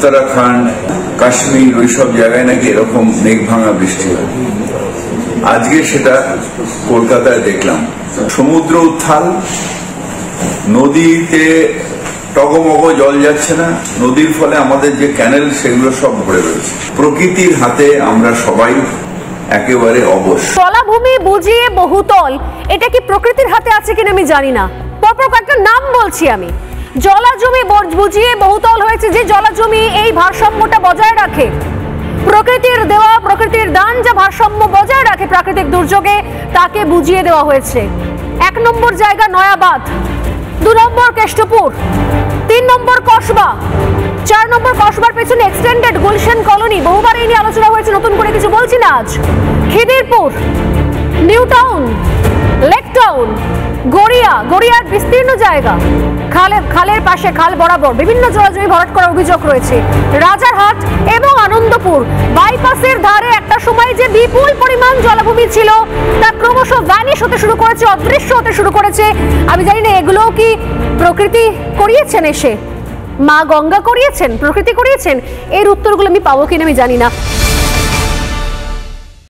उत्तराखंड काश्मीर ওই সব জায়গায় নাকি এরকম মেঘ ভাঙা বৃষ্টি হয়। আজকে সেটা কলকাতায় দেখলাম। সমুদ্র উত্তাল, নদীতে টগমগ জল যাচ্ছে না, নদীর ফলে আমাদের যে ক্যানেল সেগুলো সব ভরে রয়েছে। প্রকৃতির হাতে আমরা সবাই একেবারে অবশ। জলাভূমি বুঝিয়ে বহুতল, এটা কি প্রকৃতির হাতে আছে কিনা আমি জানি না। পরপর কয়েকটা নাম বলছি আমি। জলাজমি বুঝিয়ে বহুতল হয়েছে, যে জলাজমি এই ভারসাম্যটা বজায় রাখে, প্রকৃতির দেওয়া প্রকৃতির দান যা ভারসাম্য বজায় রাখে প্রাকৃতিক দুর্যোগে, তাকে বুঝিয়ে দেওয়া হয়েছে। 1 নম্বর জায়গা নয়াবাদ, 2 নম্বর কেষ্টপুর, 3 নম্বর কসবা, 4 নম্বর কসবার পেছনে এক্সটেন্ডেড গুলশান কলোনি, বহুবার এই নিয়ে আলোচনা হয়েছে, নতুন করে কিছু বলছি না আজ। Khidirpur, new town, lake town, গড়িয়ার বিস্তীর্ণ জায়গা, খালের পাশে খাল বরাবর বিভিন্ন জলাজমি ভরাট করার অভিযোগ রয়েছে। রাজারহাট এবং আনন্দপুর বাইপাসের ধারে একটা সময় যে বিপুল পরিমাণ জলাভূমি ছিল, তা ক্রমশ ভ্যানিশ হতে শুরু করেছে, অদৃশ্য হতে শুরু করেছে। আমি জানি না এগুলোও কি প্রকৃতি করিয়েছেন, এসে মা গঙ্গা করিয়েছেন, প্রকৃতি করিয়েছেন? এর উত্তরগুলো আমি পাবো কিনা আমি জানি না।